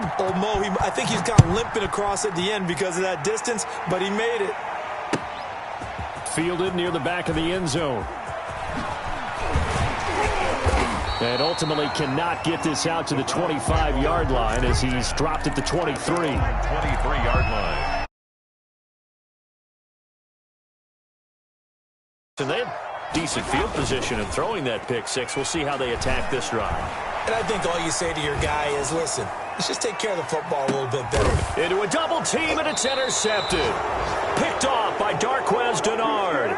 line? Oh, Mo, I think he's kind of limping across at the end because of that distance, but he made it. Fielded near the back of the end zone. And ultimately cannot get this out to the 25-yard line as he's dropped at the 23. 23-yard line. And they had decent field position in throwing that pick six. We'll see how they attack this drive. And I think all you say to your guy is, listen, let's just take care of the football a little bit better. Into a double team, and it's intercepted. Picked off by Darquez Denard.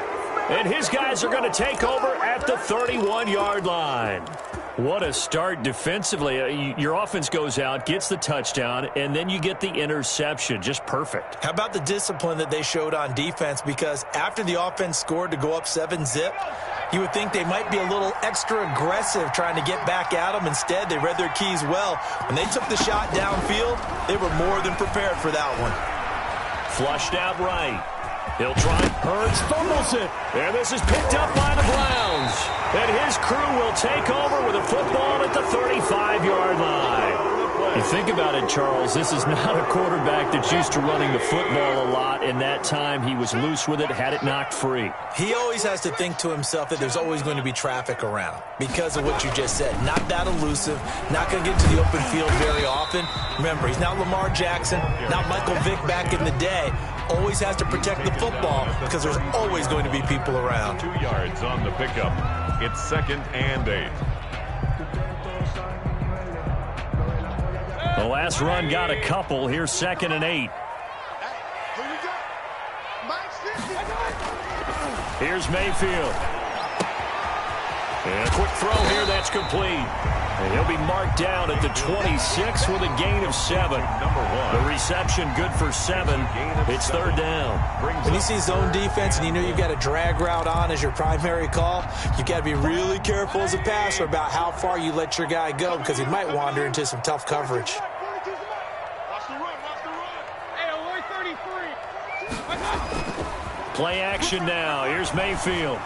And his guys are going to take over at the 31-yard line. What a start defensively. Your offense goes out, gets the touchdown, and then you get the interception. Just perfect. How about the discipline that they showed on defense? Because after the offense scored to go up 7-zip, you would think they might be a little extra aggressive trying to get back at them. Instead, they read their keys well. When they took the shot downfield, they were more than prepared for that one. Flushed out right. He'll try. Hurts fumbles it. And this is picked up by the Browns. And his crew will take over with a football at the 35-yard line. You think about it, Charles, this is not a quarterback that's used to running the football a lot, and that time he was loose with it, had it knocked free. He always has to think to himself that there's always going to be traffic around because of what you just said. Not that elusive, not going to get to the open field very often. Remember, he's not Lamar Jackson, not Michael Vick back in the day. Always has to protect the football because there's always going to be people around. 2 yards on the pickup. It's 2nd and 8. The last run got a couple. Here's 2nd and 8. Here's Mayfield. And a quick throw here that's complete. And he'll be marked down at the 26 with a gain of 7. The reception good for 7. It's 3rd down. When you see zone defense and you know you've got a drag route on as your primary call, you've got to be really careful as a passer about how far you let your guy go because he might wander into some tough coverage. Play action now. Here's Mayfield.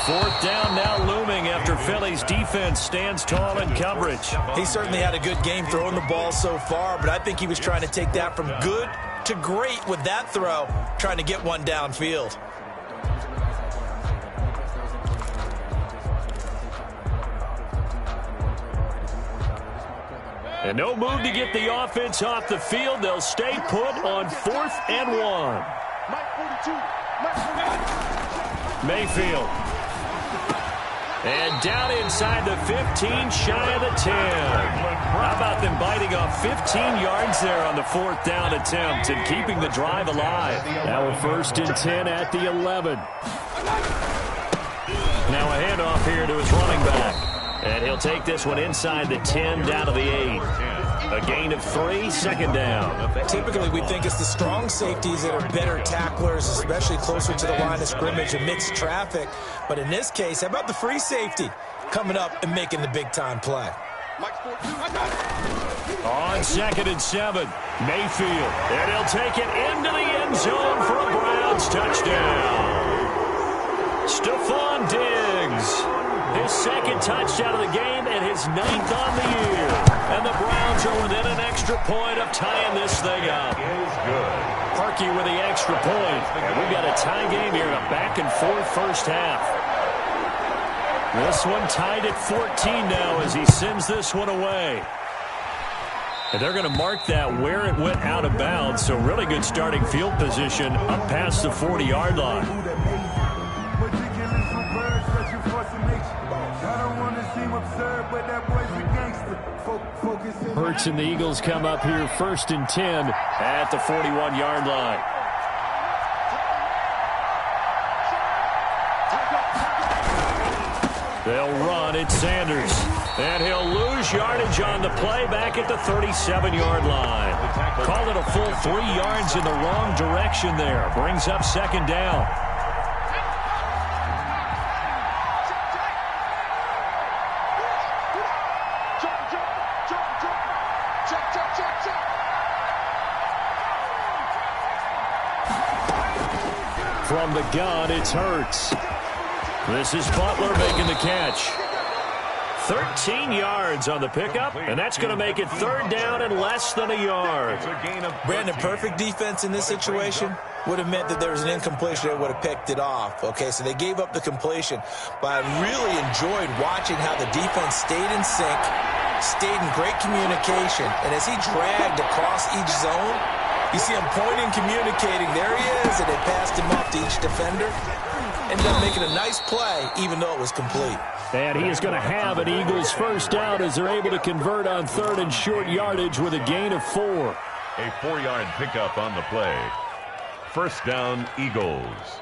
4th down now looming after Philly's defense stands tall in coverage. He certainly had a good game throwing the ball so far, but I think he was trying to take that from good to great with that throw, trying to get one downfield. And no move to get the offense off the field. They'll stay put on 4th and 1. Mayfield. And down inside the 15, shy of the 10. How about them biting off 15 yards there on the 4th down attempt and keeping the drive alive? Now a 1st and 10 at the 11. Now a handoff here to his running back. And he'll take this one inside the 10 down to the 8. A gain of 3, 2nd down. Typically, we think it's the strong safeties that are better tacklers, especially closer to the line of scrimmage amidst traffic. But in this case, how about the free safety coming up and making the big-time play? On 2nd and 7, Mayfield. And he'll take it into the end zone for a Browns touchdown. Stephon Diggs. His 2nd touchdown of the game and his 9th on the year. And the Browns are within an extra point of tying this thing up. Parkey with the extra point. And we've got a tie game here, a back-and-forth first half. This one tied at 14 now as he sends this one away. And they're going to mark that where it went out of bounds. So really good starting field position up past the 40-yard line. Hurts and the Eagles come up here 1st and 10 at the 41-yard line. They'll run. It's Sanders. And he'll lose yardage on the play back at the 37-yard line. Call it a full 3 yards in the wrong direction there. Brings up 2nd down. From the gun, it's Hurts. This is Butler making the catch. 13 yards on the pickup, and that's going to make it third down and less than a yard. Brandon, perfect defense in this situation would have meant that there was an incompletion that would have picked it off. Okay, so they gave up the completion, but I really enjoyed watching how the defense stayed in sync, stayed in great communication, and as he dragged across each zone, you see him pointing, communicating. There he is, and they passed him off to each defender. Ended up making a nice play, even though it was complete. And he is going to have an Eagles first down as they're able to convert on third and short yardage with a gain of 4. A 4-yard pickup on the play. First down, Eagles.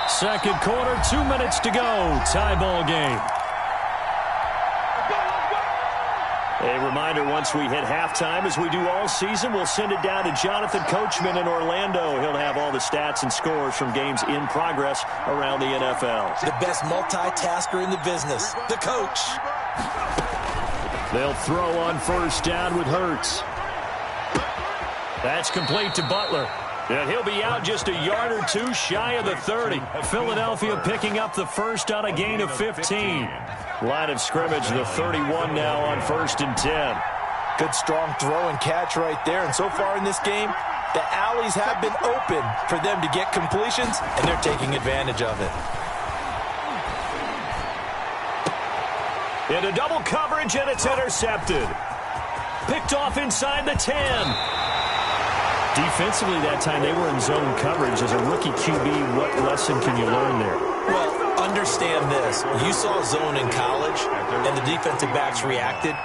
Second quarter, 2 minutes to go. Tie ball game. A reminder, once we hit halftime, as we do all season, we'll send it down to Jonathan Coachman in Orlando. He'll have all the stats and scores from games in progress around the NFL. The best multitasker in the business, the coach. They'll throw on first down with Hurts. That's complete to Butler. And he'll be out just a yard or two shy of the 30. Philadelphia picking up the first on a gain of 15. Line of scrimmage, the 31 now on 1st and 10. Good strong throw and catch right there. And so far in this game, the alleys have been open for them to get completions, and they're taking advantage of it. Into double coverage, and it's intercepted. Picked off inside the 10. Defensively that time, they were in zone coverage. As a rookie QB, what lesson can you learn there? Well, understand this. You saw zone in college, and the defensive backs reacted,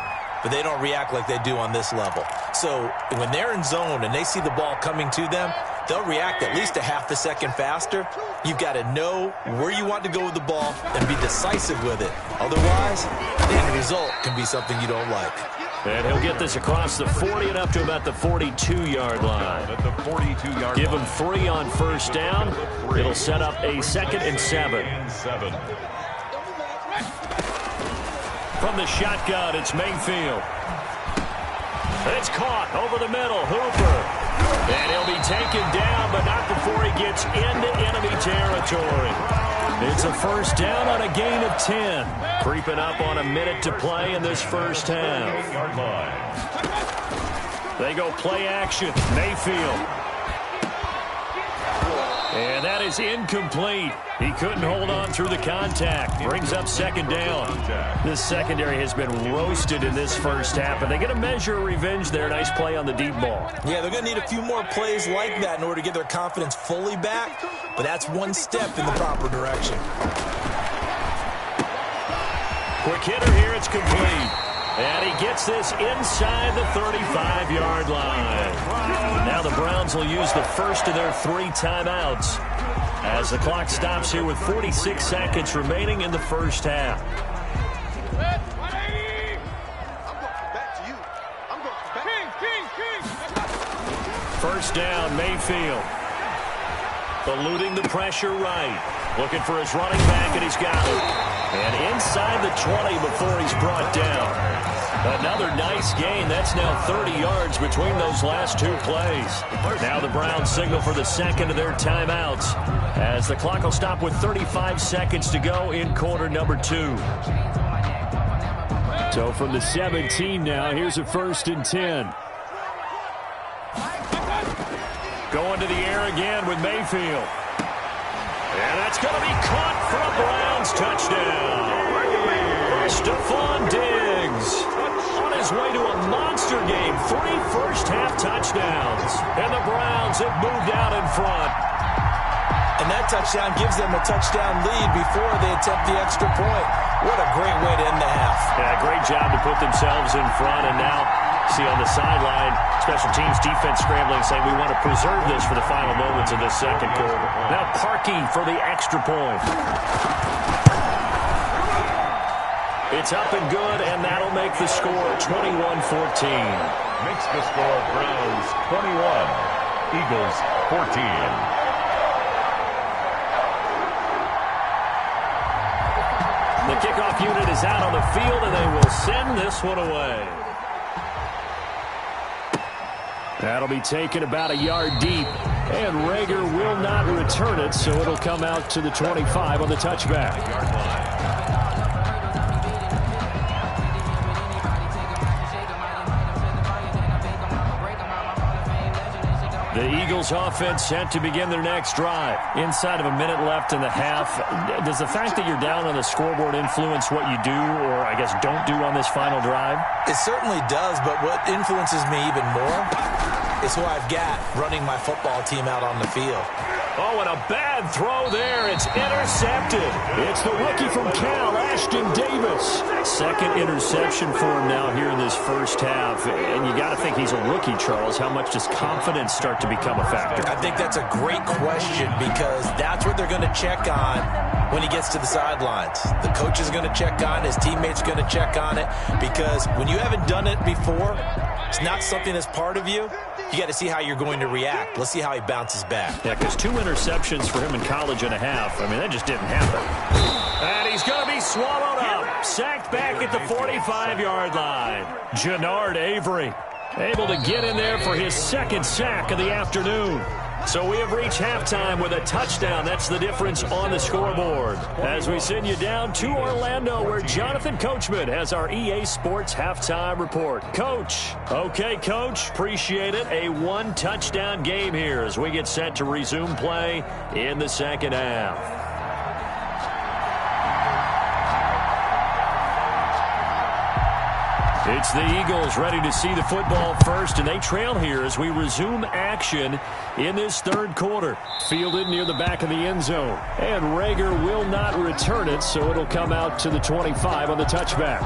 but they don't react like they do on this level. So when they're in zone and they see the ball coming to them, they'll react at least a half a second faster. You've got to know where you want to go with the ball and be decisive with it. Otherwise, the end result can be something you don't like. And he'll get this across the 40 and up to about the 42-yard line. At the 42-yard Give him 3 on first down. It'll set up a 2nd and 7. From the shotgun, it's Mayfield. It's caught over the middle. Hooper. And he'll be taken down, but not before he gets into enemy territory. It's a first down on a gain of 10. Creeping up on a minute to play in this first half. They go play action. Mayfield. And that is incomplete. He couldn't hold on through the contact. Brings up 2nd down. This secondary has been roasted in this first half, and they get a measure of revenge there. Nice play on the deep ball. Yeah, they're going to need a few more plays like that in order to get their confidence fully back, but that's one step in the proper direction. Quick hitter here, it's complete. And he gets this inside the 35-yard line. Now the Browns will use the first of their 3 timeouts as the clock stops here with 46 seconds remaining in the first half. First down, Mayfield. Eluding the pressure right. Looking for his running back, and he's got it. And inside the 20 before he's brought down. Another nice gain. That's now 30 yards between those last 2 plays. Now the Browns signal for the second of their timeouts as the clock will stop with 35 seconds to go in quarter number 2. So from the 17 now, here's a 1st and 10. Going to the air again with Mayfield. And that's going to be caught for a Browns touchdown. Stephon Diggs on his way to a monster game. 3 first-half touchdowns. And the Browns have moved out in front. And that touchdown gives them a touchdown lead before they attempt the extra point. What a great way to end the half. Yeah, great job to put themselves in front. And now, see on the sideline, special teams defense scrambling, saying we want to preserve this for the final moments of this second quarter. Now Parkey for the extra point. It's up and good, and that'll make the score 21-14. Makes the score Browns 21, Eagles 14. The kickoff unit is out on the field, and they will send this one away. That'll be taken about a yard deep. And Rager will not return it, so it'll come out to the 25 on the touchback. The Eagles offense set to begin their next drive. Inside of a minute left in the half, does the fact that you're down on the scoreboard influence what you do, or I guess don't do on this final drive? It certainly does, but what influences me even more is who I've got running my football team out on the field. Oh, and a bad throw there. It's intercepted. It's the rookie from Cal, Ashton Davis. Second interception for him now here in this first half. And you got to think he's a rookie, Charles. How much does confidence start to become a factor? I think that's a great question because that's what they're going to check on when he gets to the sidelines. The coach is going to check on it. His teammates are going to check on it because when you haven't done it before, it's not something that's part of you. You got to see how you're going to react. Let's see how he bounces back. Yeah, because 2 interceptions for him in college and a half. I mean, that just didn't happen. And he's going to be swallowed up. Sacked back at the 45-yard line. Jannard Avery able to get in there for his second sack of the afternoon. So we have reached halftime with a touchdown. That's the difference on the scoreboard. As we send you down to Orlando, where Jonathan Coachman has our EA Sports halftime report. Coach. Okay, Coach. Appreciate it. A 1-touchdown game here as we get set to resume play in the second half. It's the Eagles ready to see the football first, and they trail here as we resume action in this third quarter. Fielded near the back of the end zone. And Rager will not return it, so it'll come out to the 25 on the touchback.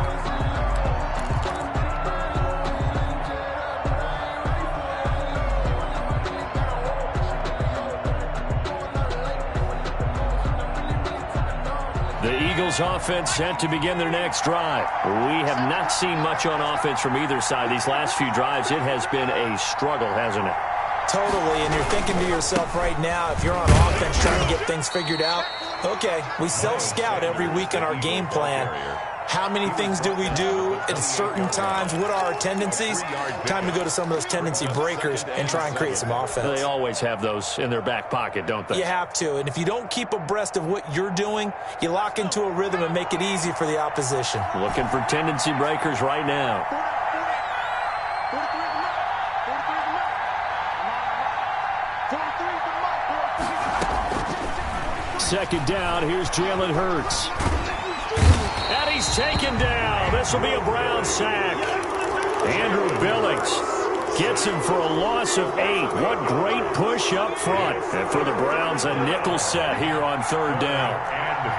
The Eagles offense set to begin their next drive. We have not seen much on offense from either side. These last few drives, it has been a struggle, hasn't it? Totally, and you're thinking to yourself right now, if you're on offense trying to get things figured out, okay, we self-scout every week in our game plan. How many things do we do at certain times? What are our tendencies? Time to go to some of those tendency breakers and try and create some offense. They always have those in their back pocket, don't they? You have to, and if you don't keep abreast of what you're doing, you lock into a rhythm and make it easy for the opposition. Looking for tendency breakers right now. Second down, here's Jalen Hurts. And he's taken down. This will be a Brown sack. Andrew Billings gets him for a loss of 8. What great push up front. And for the Browns, a nickel set here on third down. And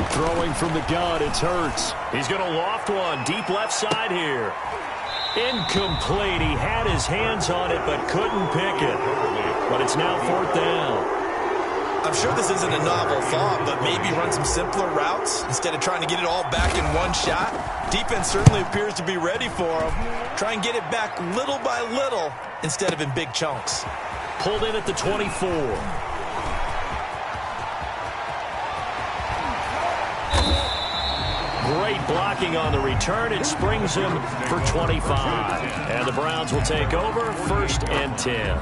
15. Throwing from the gun, it's Hurts. He's going to loft one deep left side here. Incomplete. He had his hands on it but couldn't pick it. But it's now fourth down. I'm sure this isn't a novel thought, but maybe run some simpler routes instead of trying to get it all back in one shot. Defense certainly appears to be ready for him. Try and get it back little by little instead of in big chunks. Pulled in at the 24. Great blocking on the return. It springs him for 25. And the Browns will take over, 1st and 10.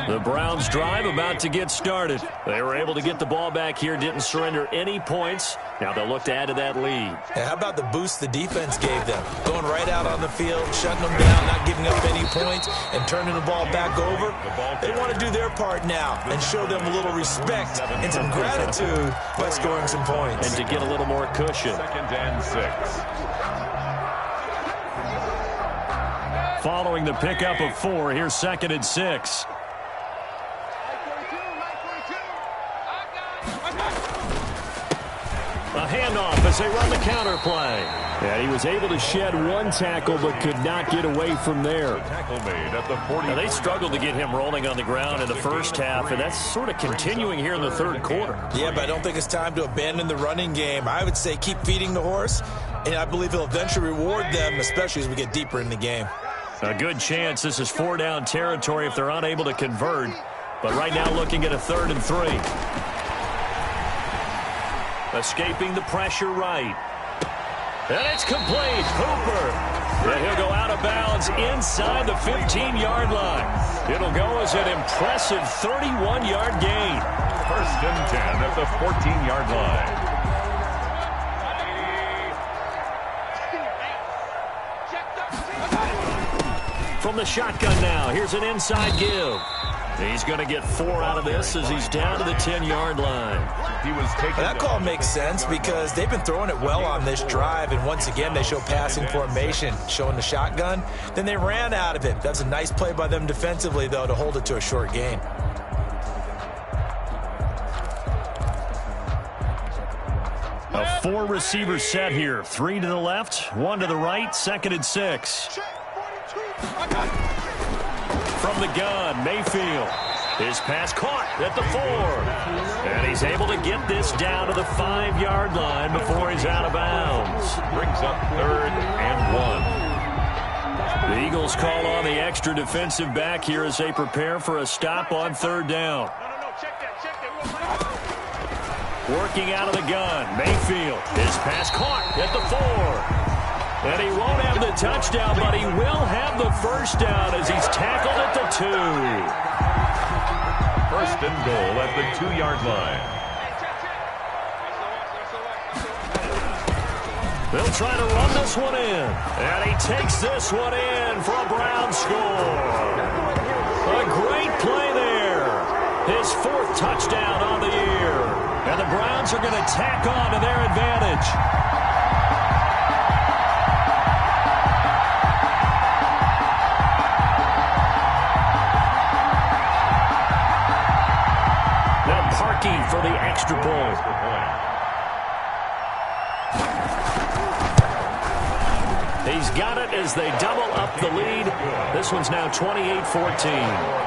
The Browns drive about to get started. They were able to get the ball back here, didn't surrender any points. Now they'll look to add to that lead. Yeah, how about the boost the defense gave them? Going right out on the field, shutting them down, not giving up any points, and turning the ball back over. They want to do their part now and show them a little respect and some gratitude by scoring some points. And to get a little more cushion. 2nd and 6. Following the pickup of 4, here's 2nd and 6. A handoff, a as they run the counter play. And he was able to shed one tackle but could not get away from there. Tackle made at the 40. Now, they struggled to get him rolling on the ground in the first half, and that's sort of continuing here in the third quarter. Yeah, but I don't think it's time to abandon the running game. I would say keep feeding the horse, and I believe he'll eventually reward them, especially as we get deeper in the game. A good chance this is 4-down territory if they're unable to convert. But right now looking at a 3rd and 3. Escaping the pressure right. And it's complete. Hooper. And he'll go out of bounds inside the 15-yard line. It'll go as an impressive 31-yard gain. 1st and 10 at the 14-yard line. From the shotgun now, here's an inside give. He's going to get 4 out of this as he's down to the 10-yard line. He was taken. That call makes sense because they've been throwing it well on this drive, and once again they show passing formation, showing the shotgun. Then they ran out of it. That's a nice play by them defensively, though, to hold it to a short gain. A 4-receiver set here. 3 to the left, 1 to the right, 2nd and 6. From the gun, Mayfield. His pass caught at the 4. And he's able to get this down to the 5-yard line before he's out of bounds. Brings up 3rd and 1. The Eagles call on the extra defensive back here as they prepare for a stop on 3rd down. Working out of the gun, Mayfield. His pass caught at the 4. And he won't have the touchdown, but he will have the first down as he's tackled at the 2. 1st and goal at the 2-yard line. They'll try to run this one in. And he takes this one in for a Brown score. A great play there. His 4th touchdown on the year. And the Browns are going to tack on to their advantage. For the extra point. He's got it as they double up the lead. This one's now 28-14.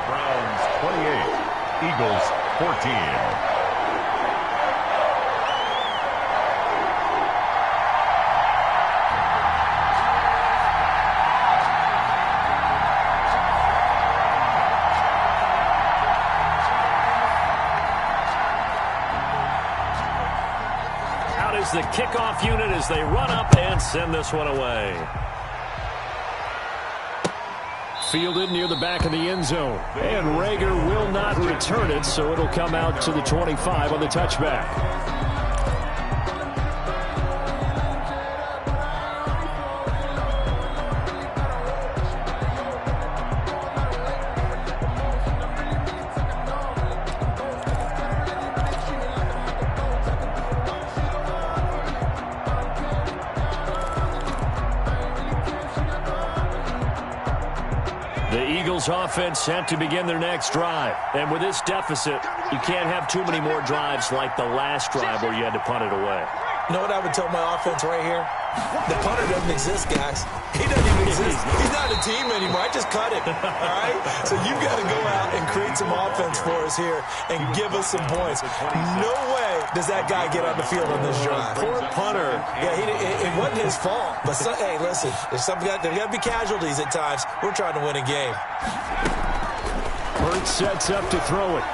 Browns 28, Eagles 14. The kickoff unit as they run up and send this one away. Fielded near the back of the end zone. And Rager will not return it, so it'll come out to the 25 on the touchback. Offense set to begin their next drive. And with this deficit, you can't have too many more drives like the last drive where you had to punt it away. You know what I would tell my offense right here? The punter doesn't exist, guys. He doesn't even exist. He's not a team anymore. I just cut it. All right? So you've got to go out and create some offense for us here and give us some points. No way does that guy get on the field on this drive. Poor punter. Yeah, it wasn't his fault. But, hey, listen, there's got to be casualties at times. We're trying to win a game. Hurts sets up to throw it.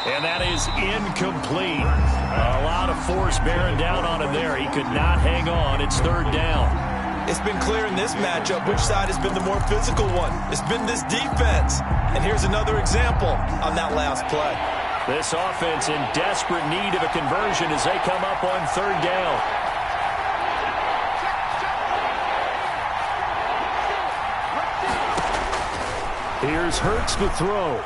And that is incomplete. A lot of force bearing down on him there. He could not hang on. It's 3rd down. It's been clear in this matchup which side has been the more physical one. It's been this defense. And here's another example on that last play. This offense in desperate need of a conversion as they come up on 3rd down. Here's Hurts to throw.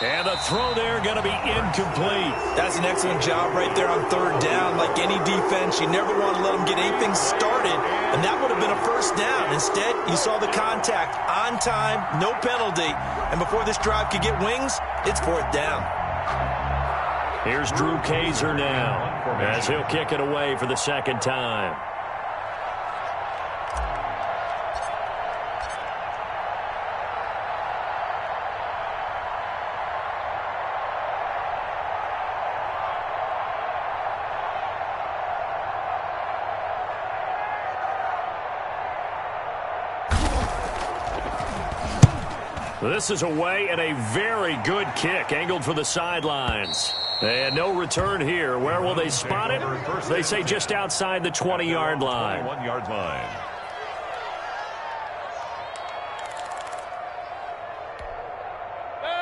And the throw there going to be incomplete. That's an excellent job right there on 3rd down. Like any defense, you never want to let them get anything started, and that would have been a first down. Instead, you saw the contact on time, no penalty, and before this drive could get wings, it's 4th down. Here's Drew Kaiser now as he'll kick it away for the second time. This is away and a very good kick angled for the sidelines. And no return here. Where will they spot it? They say just outside the 20-yard line. 21-yard line.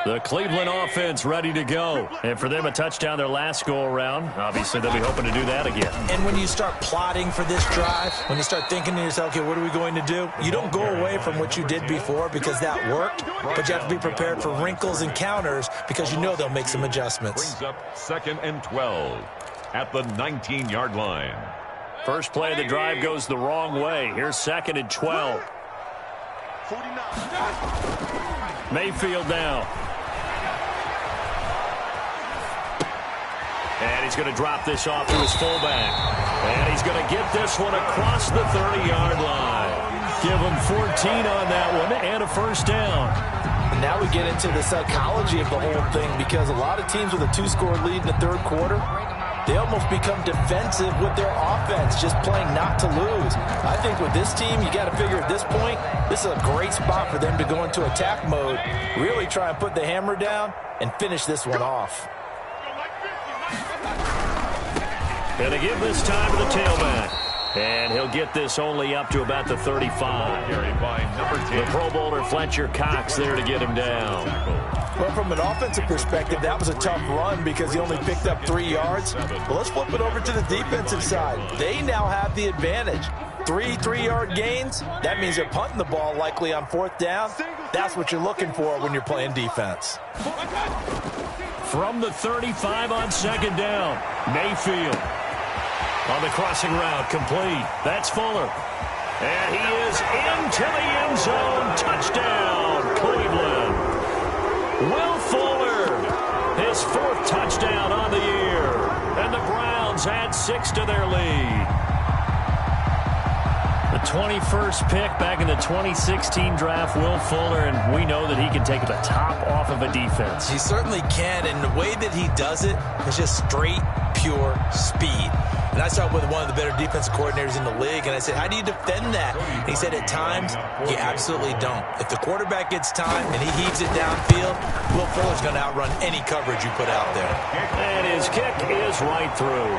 The Cleveland offense ready to go. And for them, a touchdown their last go-around. Obviously, they'll be hoping to do that again. And when you start plotting for this drive, when you start thinking to yourself, okay, what are we going to do? You don't go away from what you did before because that worked, but you have to be prepared for wrinkles and counters because you know they'll make some adjustments. Brings up 2nd and 12 at the 19-yard line. First play of the drive goes the wrong way. Here's 2nd and 12. Mayfield now. And he's going to drop this off to his fullback. And he's going to get this one across the 30-yard line. Give him 14 on that one and a first down. And now we get into the psychology of the whole thing because a lot of teams with a 2-score lead in the third quarter, they almost become defensive with their offense, just playing not to lose. I think with this team, you got to figure at this point, this is a great spot for them to go into attack mode, really try and put the hammer down and finish this one off. Gonna give this time to the tailback. And he'll get this only up to about the 35. Carried by number 10. The Pro Bowler Fletcher Cox there to get him down. Well, from an offensive perspective, that was a tough run because he only picked up 3 yards. But let's flip it over to the defensive side. They now have the advantage. 3-3-yard gains, that means they're punting the ball likely on 4th down. That's what you're looking for when you're playing defense. From the 35 on 2nd down, Mayfield. On the crossing route, complete. That's Fuller. And he is into the end zone. Touchdown, Cleveland. Will Fuller, his 4th touchdown on the year. And the Browns add 6 to their lead. The 21st pick back in the 2016 draft, Will Fuller, and we know that he can take the top off of a defense. He certainly can, and the way that he does it is just straight, pure speed. And I saw it with one of the better defensive coordinators in the league, and I said, how do you defend that? And he said, at times, you absolutely don't. If the quarterback gets time and he heaves it downfield, Will Fuller's going to outrun any coverage you put out there. And his kick is right through.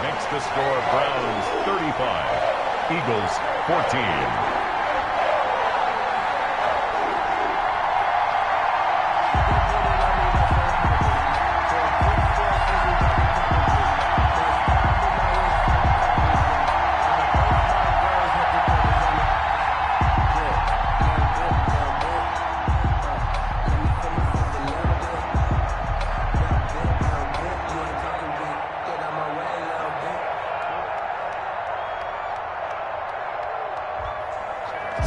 Makes the score Browns 35, Eagles 14.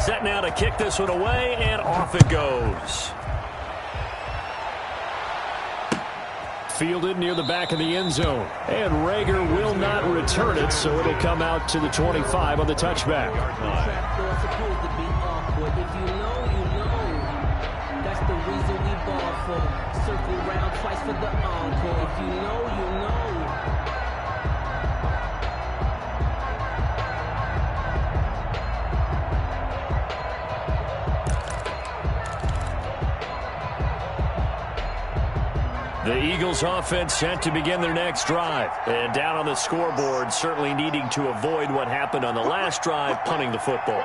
Set now to kick this one away, and off it goes. Fielded near the back of the end zone. And Rager will not return it, so it'll come out to the 25 on the touchback. That's the reason we ball for. Circle round twice for the encore. If you know, you know. The Eagles offense set to begin their next drive. And down on the scoreboard, certainly needing to avoid what happened on the last drive, punting the football.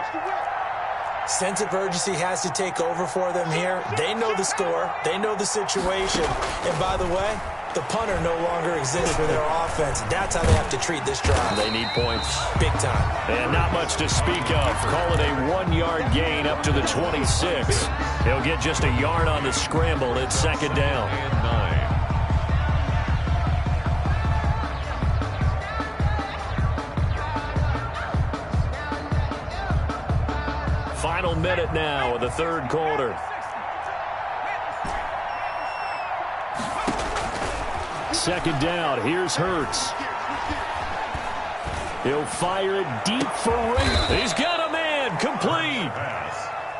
Sense of urgency has to take over for them here. They know the score. They know the situation. And by the way, the punter no longer exists for their offense. That's how they have to treat this drive. They need points. Big time. And not much to speak of. Call it a 1-yard gain up to the 26. He'll get just a yard on the scramble. It's 2nd down. And 9. Final minute now of the third quarter. second down. Here's Hurts. He'll fire it deep for Ray. He's got a man. Complete.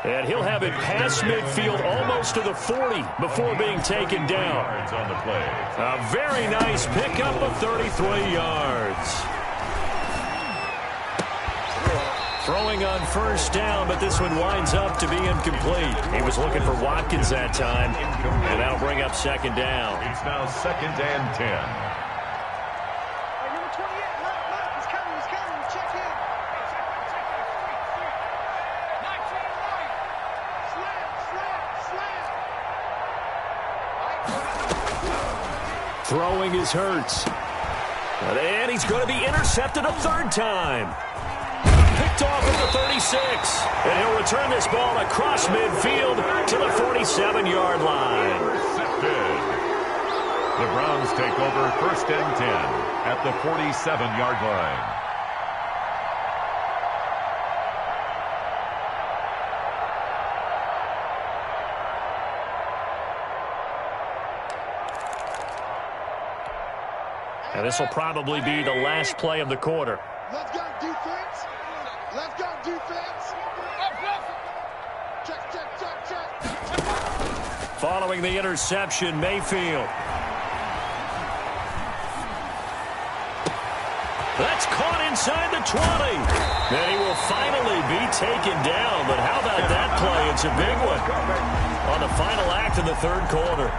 And he'll have it past midfield almost to the 40 before being taken down. A very nice pickup of 33 yards. Throwing on first down, but this one winds up to be incomplete. He was looking for Watkins that time, and that'll bring up second down. It's now 2nd and 10. Throwing his Hurts. And he's going to be intercepted a third time. Picked off at the 36. And he'll return this ball across midfield to the 47-yard line. Intercepted. The Browns take over 1st and 10 at the 47-yard line. And this will probably be the last play of the quarter. Let's go defense. Let's go defense. Check, check, check, check. Following the interception, Mayfield. That's caught inside the 20. And he will finally be taken down. But how about that play? It's a big one on the final act of the third quarter.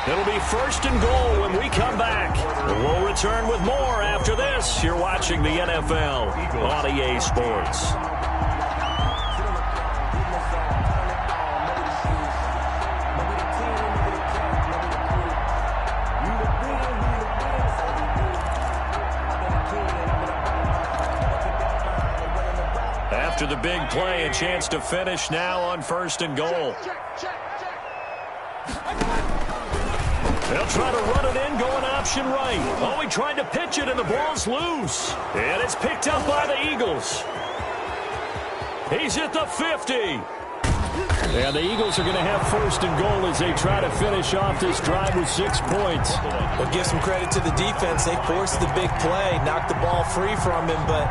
It'll be 1st and goal when we come back. We'll return with more after this. You're watching the NFL on EA Sports. After the big play, a chance to finish now on 1st and goal. They'll try to run it in, going option right. Oh, he tried to pitch it, and the ball's loose. And it's picked up by the Eagles. He's at the 50. And the Eagles are going to have 1st and goal as they try to finish off this drive with 6 points. We'll give some credit to the defense. They forced the big play, knocked the ball free from him, but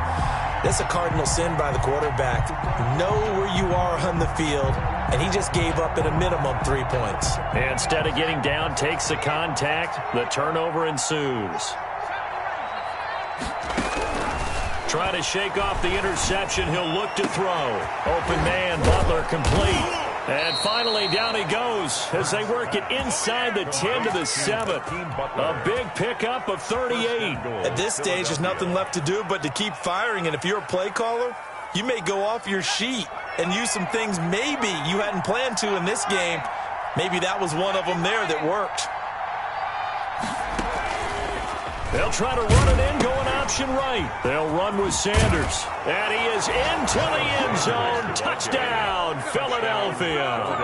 that's a cardinal sin by the quarterback. Know where you are on the field, and he just gave up at a minimum 3 points. And instead of getting down, takes the contact. The turnover ensues. Try to shake off the interception. He'll look to throw. Open man, Butler complete. And finally, down he goes as they work it inside the 10 to the 7. A big pickup of 38. At this stage, there's nothing left to do but to keep firing. And if you're a play caller, you may go off your sheet and use some things maybe you hadn't planned to in this game. Maybe that was one of them there that worked. They'll try to run it in, going option right. They'll run with Sanders. And he is into the end zone. Touchdown, Philadelphia.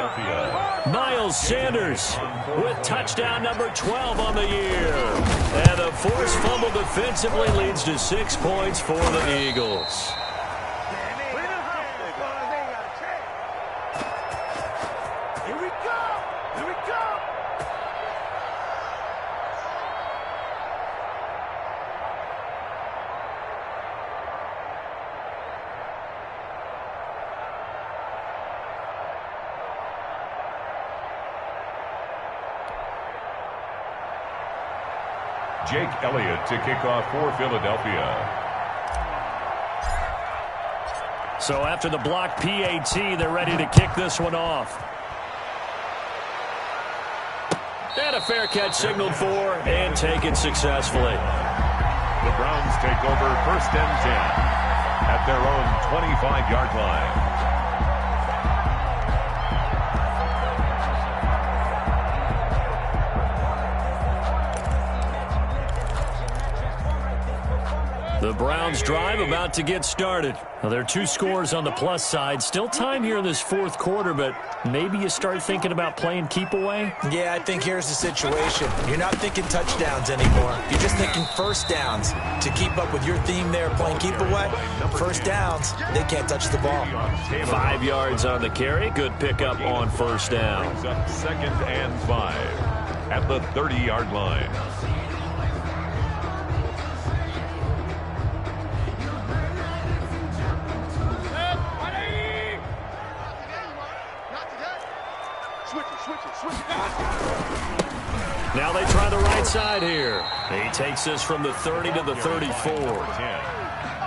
Miles Sanders with touchdown number 12 on the year. And a forced fumble defensively leads to 6 points for the Eagles. Jake Elliott to kick off for Philadelphia. So after the block PAT, they're ready to kick this one off. And a fair catch signaled for and taken successfully. The Browns take over 1st and 10 at their own 25-yard line. The Browns drive about to get started. Well, there are 2 scores on the plus side. Still time here in this 4th quarter, but maybe you start thinking about playing keep away? Yeah, I think here's the situation. You're not thinking touchdowns anymore. You're just thinking first downs. To keep up with your theme there, playing keep away, first downs, they can't touch the ball. 5 yards on the carry. Good pickup on first down. 2nd and 5 at the 30-yard line. Now they try the right side here. He takes this from the 30 to the 34.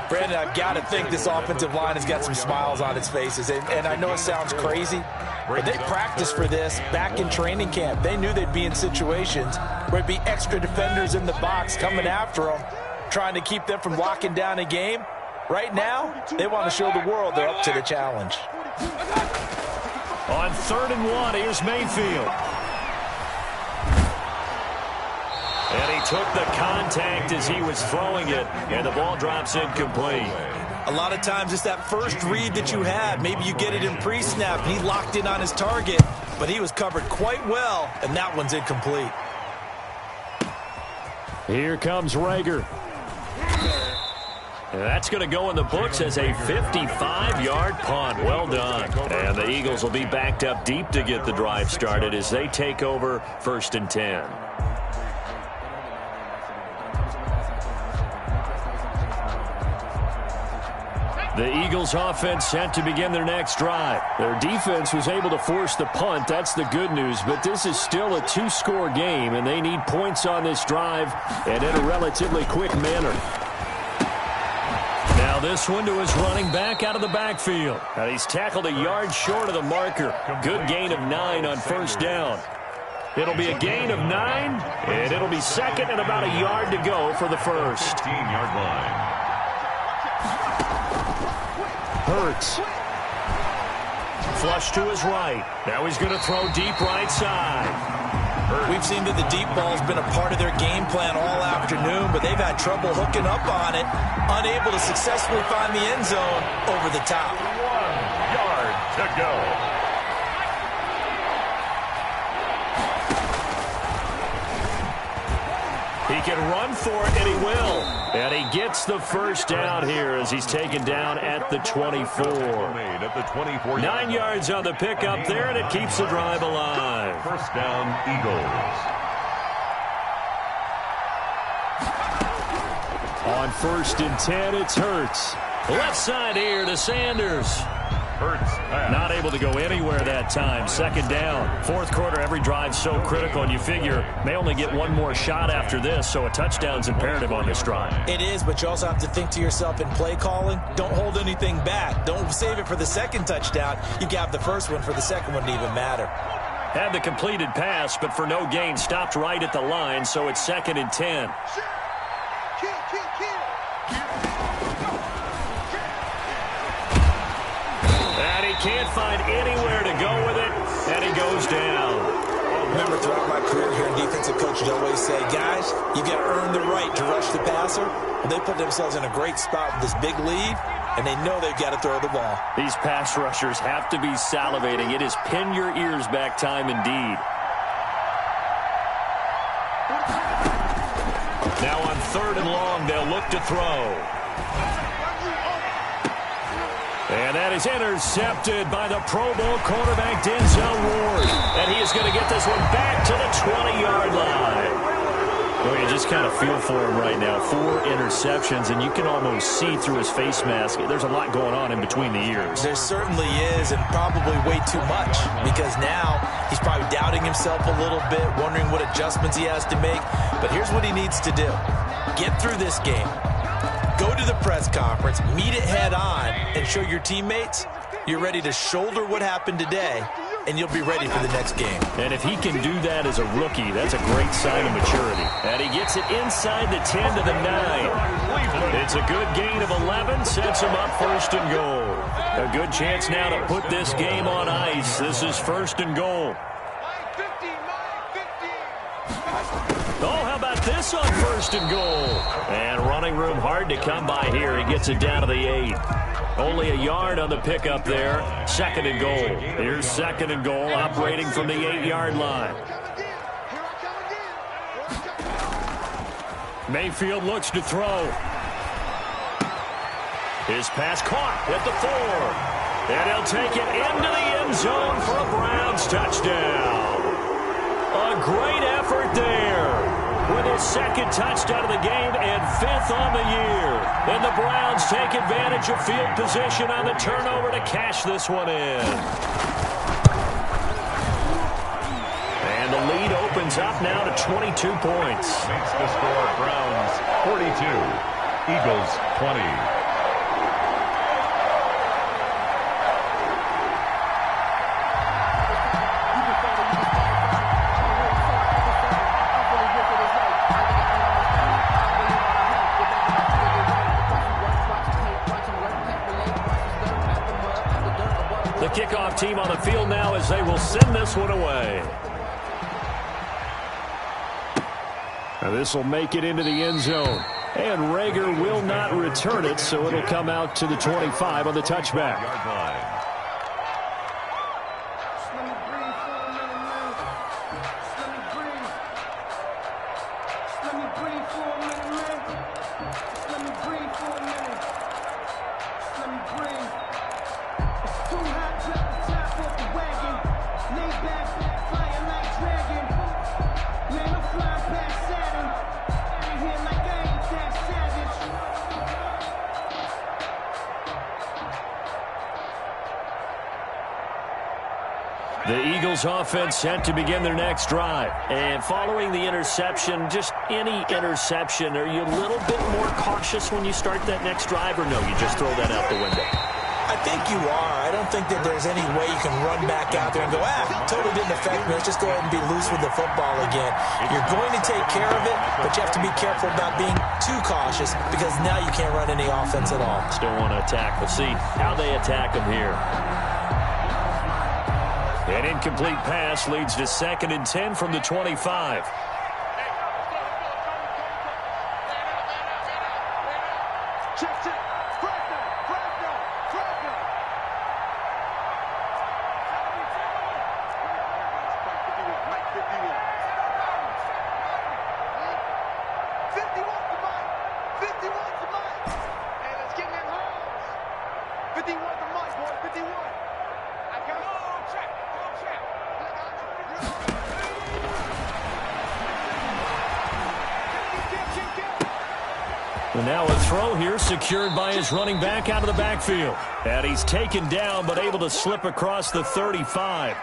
Brandon, I've got to think this offensive line has got some smiles on its faces. And I know it sounds crazy, but they practiced for this back in training camp. They knew they'd be in situations where it'd be extra defenders in the box coming after them, trying to keep them from locking down a game. Right now, they want to show the world they're up to the challenge. On 3rd and 1, here's Mayfield. And he took the contact as he was throwing it, and the ball drops incomplete. A lot of times it's that first read that you have. Maybe you get it in pre-snap, and he locked in on his target, but he was covered quite well, and that one's incomplete. Here comes Rager. And that's going to go in the books as a 55-yard punt. Well done. And the Eagles will be backed up deep to get the drive started as they take over 1st and 10. The Eagles offense set to begin their next drive. Their defense was able to force the punt. That's the good news. But this is still a 2-score game, and they need points on this drive and in a relatively quick manner. Now this one to his running back out of the backfield. And he's tackled a yard short of the marker. Good gain of 9 on 1st down. It'll be a gain of 9, and it'll be 2nd and about a yard to go for the 1st. 15-yard line. Hurts. Flush to his right. Now he's going to throw deep right side. We've seen that the deep ball's been a part of their game plan all afternoon, but they've had trouble hooking up on it, unable to successfully find the end zone over the top. 1 yard to go. He can run for it, and he will. And he gets the 1st down here as he's taken down at the 24. 9 yards on the pickup there, and it keeps the drive alive. 1st down, Eagles. On 1st and 10, it's Hurts. Left side here to Sanders. Hurts pass. Not able to go anywhere that time. 2nd down. 4th quarter, every drive's so critical, and you figure may only get one more shot after this, so a touchdown's imperative on this drive. It is, but you also have to think to yourself in play calling, don't hold anything back. Don't save it for the 2nd touchdown. You can have the 1st one for the 2nd one to even matter. Had the completed pass, but for no gain, stopped right at the line, so it's 2nd and 10. And he can't find anywhere to go with it, and he goes down. Remember, throughout my career here in defensive coaches always say, guys, you got to earn the right to rush the passer. Well, they put themselves in a great spot with this big lead, and they know they've got to throw the ball. These pass rushers have to be salivating. It is pin your ears back time indeed. Now on 3rd and long, they'll look to throw. And that is intercepted by the Pro Bowl quarterback, Denzel Ward. And he is going to get this one back to the 20-yard line. Well, you just kind of feel for him right now. 4 interceptions, and you can almost see through his face mask. There's a lot going on in between the ears. There certainly is, and probably way too much, because now he's probably doubting himself a little bit, wondering what adjustments he has to make. But here's what he needs to do. Get through this game. Go to the press conference, meet it head on, and show your teammates you're ready to shoulder what happened today, and you'll be ready for the next game. And if he can do that as a rookie, that's a great sign of maturity. And he gets it inside the 10 to the 9. It's a good gain of 11, sets him up 1st and goal. A good chance now to put this game on ice. This is 1st and goal. Oh, how about this on 1st and goal? And running room hard to come by here. He gets it down to the 8. Only a yard on the pickup there. 2nd and goal. Here's 2nd and goal, operating from the 8-yard line. Mayfield looks to throw. His pass caught at the 4. And he'll take it into the end zone for a Browns touchdown. A great effort there with his 2nd touchdown of the game and 5th on the year. And the Browns take advantage of field position on the turnover to cash this one in. And the lead opens up now to 22 points. Makes the score Browns 42, Eagles 20. The kickoff team on the field now as they will send this one away. Now this will make it into the end zone. And Rager will not return it, so it'll come out to the 25 on the touchback. Yard line. The Eagles offense set to begin their next drive. And following the interception, just any interception, are you a little bit more cautious when you start that next drive, or no, you just throw that out the window? I think you are. I don't think that there's any way you can run back out there and go, totally didn't affect me. Let's just go ahead and be loose with the football again. You're going to take care of it, but you have to be careful about being too cautious because now you can't run any offense at all. Still want to attack. We'll see how they attack them here. An incomplete pass leads to 2nd and 10 from the 25. And now a throw here secured by his running back out of the backfield. And he's taken down but able to slip across the 35.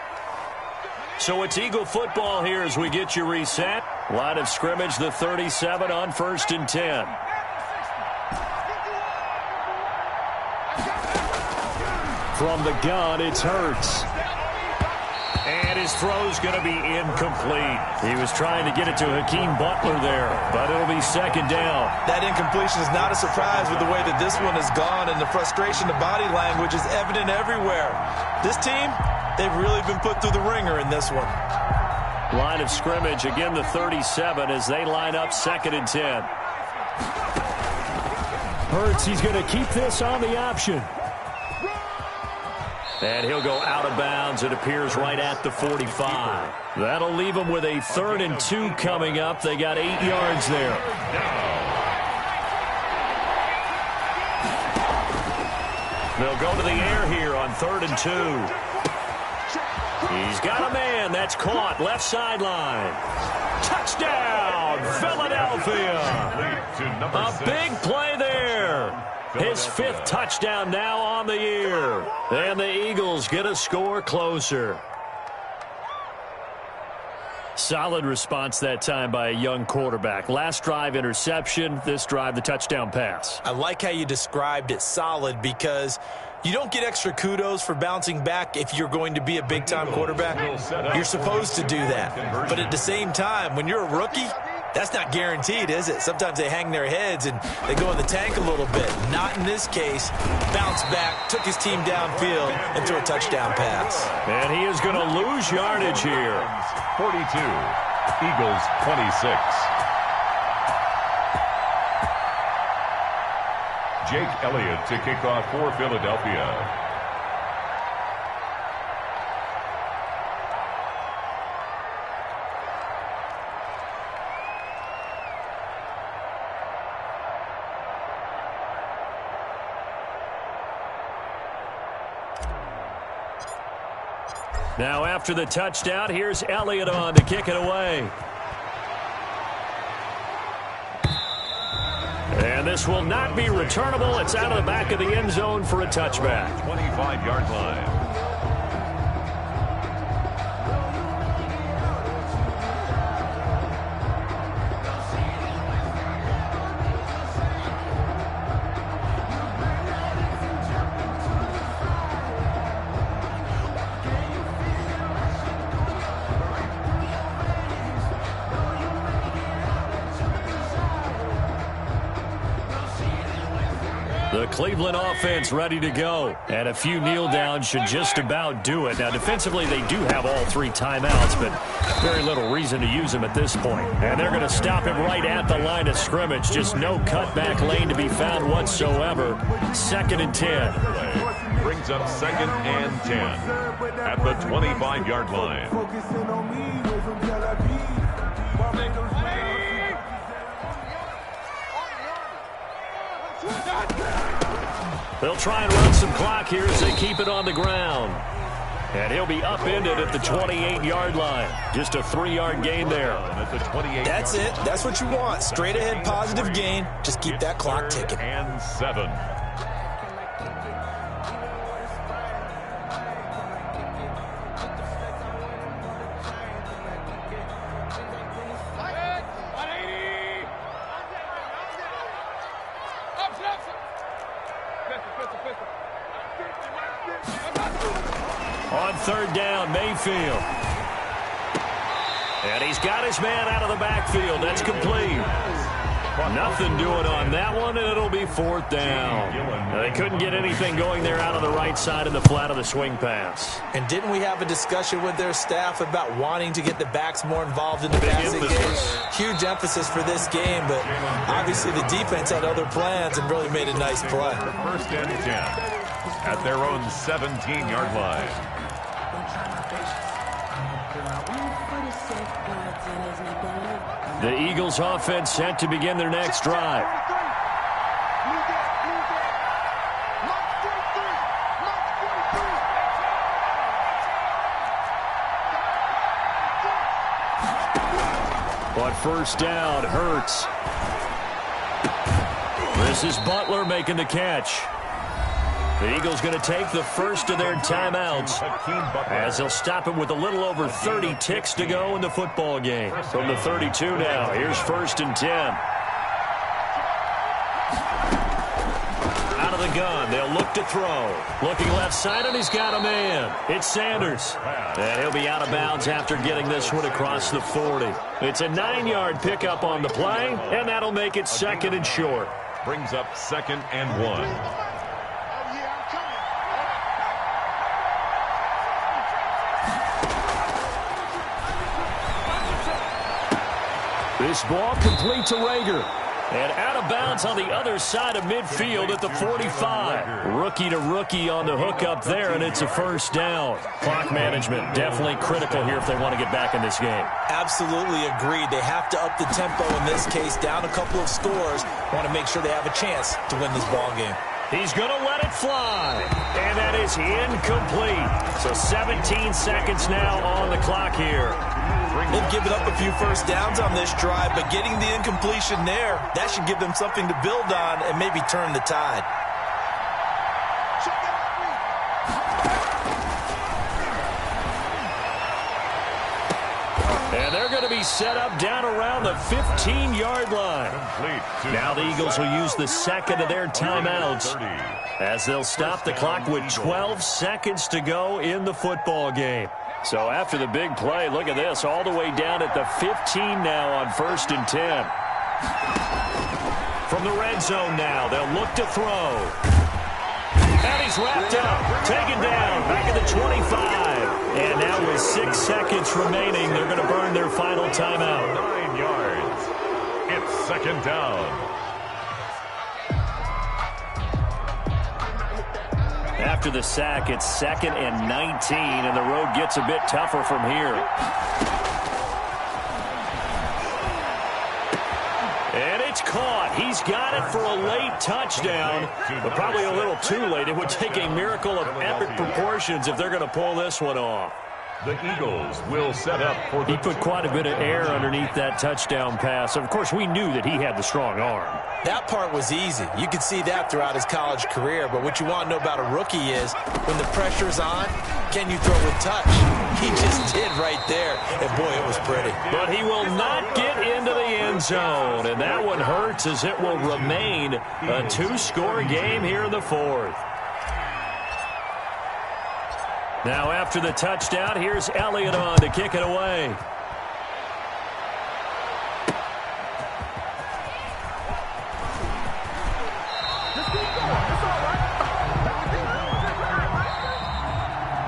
So it's Eagle football here as we get you reset. Line of scrimmage, the 37 on 1st and 10. From the gun, it's Hurts. And his throw's going to be incomplete. He was trying to get it to Hakeem Butler there, but it'll be 2nd down. That incompletion is not a surprise with the way that this one has gone, and the frustration, the body language is evident everywhere. This team, they've really been put through the ringer in this one. Line of scrimmage, again the 37 as they line up 2nd and 10. Hurts, he's going to keep this on the option. And he'll go out of bounds. It appears right at the 45. That'll leave them with a 3rd and 2 coming up. They got 8 yards there. They'll go to the air here on 3rd and 2. He's got a man. That's caught. Left sideline. Touchdown, Philadelphia. A big play there. His 5th touchdown now on the year. And the Eagles get a score closer. Solid response that time by a young quarterback. Last drive, interception. This drive, the touchdown pass. I like how you described it, solid, because you don't get extra kudos for bouncing back if you're going to be a big-time quarterback. You're supposed to do that. But at the same time, when you're a rookie, that's not guaranteed, is it? Sometimes they hang their heads and they go in the tank a little bit. Not in this case. Bounced back, took his team downfield, and threw a touchdown pass. And he is going to lose yardage here. 42, Eagles 26. Jake Elliott to kick off for Philadelphia. Now after the touchdown, here's Elliott on to kick it away. And this will not be returnable. It's out of the back of the end zone for a touchback. 25-yard line. The Cleveland offense ready to go. And a few kneel downs should just about do it. Now, defensively, they do have all 3 timeouts, but very little reason to use them at this point. And they're going to stop him right at the line of scrimmage. Just no cutback lane to be found whatsoever. 2nd and 10. Brings up 2nd and 10 at the 25-yard line. They'll try and run some clock here as they keep it on the ground. And he'll be upended at the 28-yard line. Just a 3-yard gain there. That's it. That's what you want. Straight ahead positive gain. Just keep that clock ticking. And 7. On 3rd down, Mayfield. And he's got his man out of the backfield. That's complete. Nothing doing on that one, and it'll be 4th down. They couldn't get anything going there out of the right side in the flat of the swing pass. And didn't we have a discussion with their staff about wanting to get the backs more involved in the passing game? Huge emphasis for this game, but obviously the defense had other plans and really made a nice play. 1st and 10 at their own 17-yard line. The Eagles offense set to begin their next drive. But 1st down, Hurts. This is Butler making the catch. The Eagles going to take the first of their timeouts as they'll stop it with a little over 30 ticks to go in the football game. From the 32 now, here's 1st and 10. Out of the gun, they'll look to throw. Looking left side, and he's got a man. It's Sanders. And he'll be out of bounds after getting this one across the 40. It's a 9-yard pickup on the play, and that'll make it 2nd and short. Brings up 2nd and 1. This ball complete to Rager. And out of bounds on the other side of midfield at the 45. Rookie to rookie on the hookup there, and it's a 1st down. Clock management definitely critical here if they want to get back in this game. Absolutely agreed. They have to up the tempo in this case, down a couple of scores. Want to make sure they have a chance to win this ball game. He's going to let it fly. And that is incomplete. So 17 seconds now on the clock here. They've given up a few 1st downs on this drive, but getting the incompletion there, that should give them something to build on and maybe turn the tide. And they're going to be set up down around the 15-yard line. Now the Eagles will use the 2nd of their timeouts as they'll stop the clock with 12 seconds to go in the football game. So after the big play, look at this, all the way down at the 15 now on 1st and 10. From the red zone now, they'll look to throw. And he's wrapped up, taken down, back at the 25. And now with 6 seconds remaining, they're going to burn their final timeout. 9 yards. It's 2nd down. After the sack, it's 2nd and 19, and the road gets a bit tougher from here. And it's caught. He's got it for a late touchdown, but probably a little too late. It would take a miracle of epic proportions if they're going to pull this one off. The Eagles will set up for the... He put quite a bit of air underneath that touchdown pass. Of course, we knew that he had the strong arm. That part was easy. You could see that throughout his college career. But what you want to know about a rookie is when the pressure's on, can you throw with touch? He just did right there. And, boy, it was pretty. But he will not get into the end zone. And that one hurts as it will remain a 2-score game here in the 4th. Now after the touchdown, here's Elliott on to kick it away.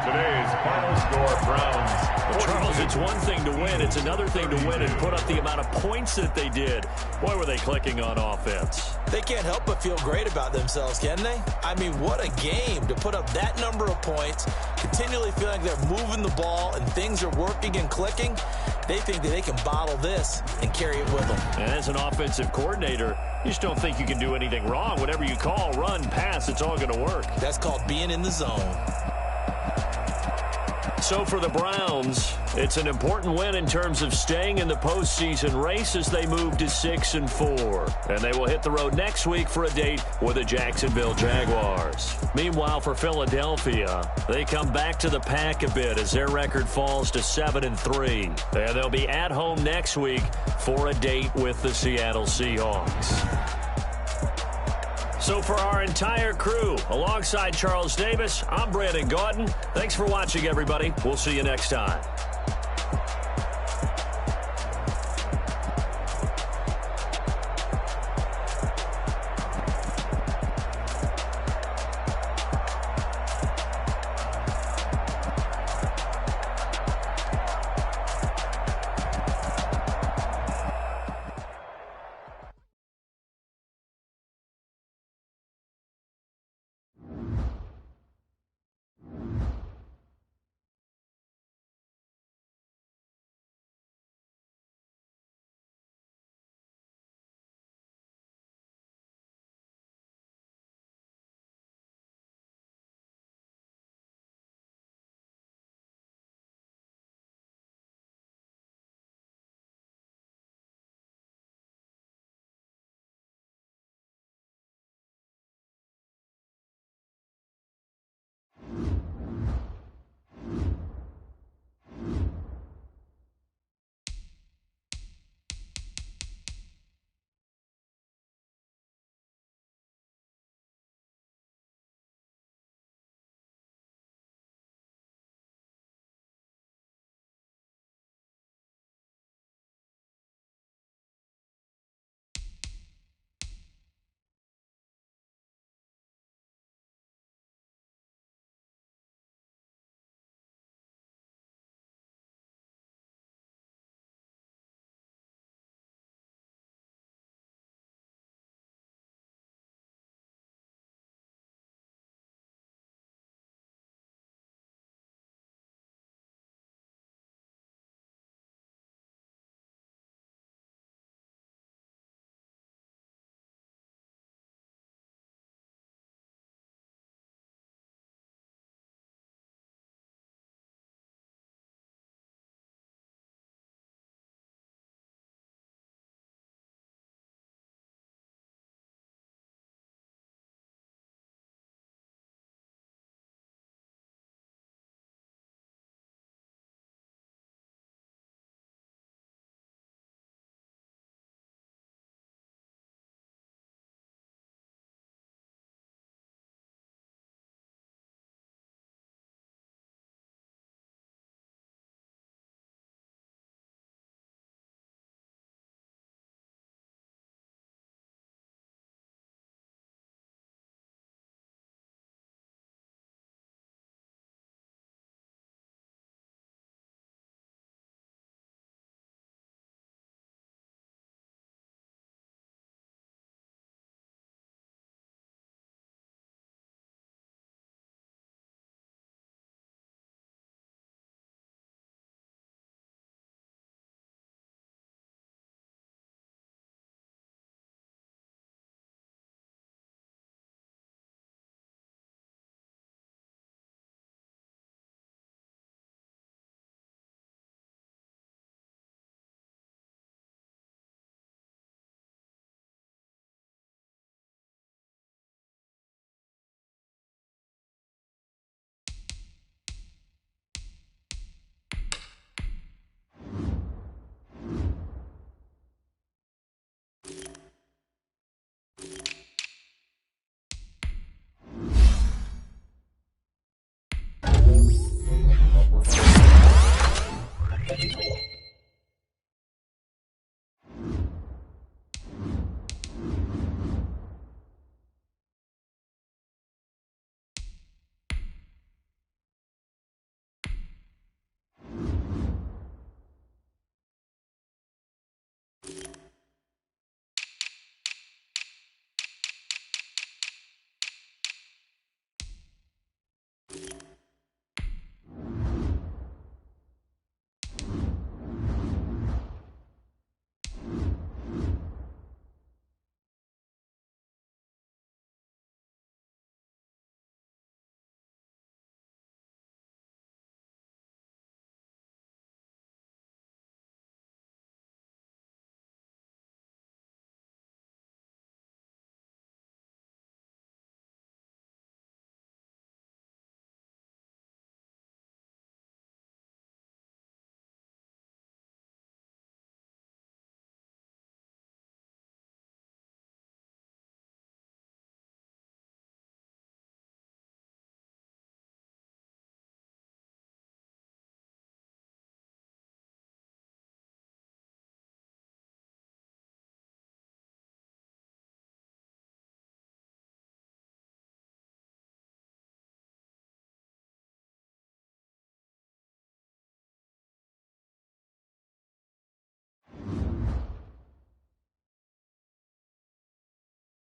Today's final score, Browns. Well, Charles, it's one thing to win. It's another thing to win and put up the amount of points that they did. Boy, were they clicking on offense. They can't help but feel great about themselves, can they? I mean, what a game to put up that number of points, continually feeling like they're moving the ball and things are working and clicking. They think that they can bottle this and carry it with them. And as an offensive coordinator, you just don't think you can do anything wrong. Whatever you call, run, pass, it's all going to work. That's called being in the zone. So for the Browns, it's an important win in terms of staying in the postseason race as they move to 6-4. And they will hit the road next week for a date with the Jacksonville Jaguars. Meanwhile, for Philadelphia, they come back to the pack a bit as their record falls to 7-3. And they'll be at home next week for a date with the Seattle Seahawks. So for our entire crew, alongside Charles Davis, I'm Brandon Gaudin. Thanks for watching, everybody. We'll see you next time.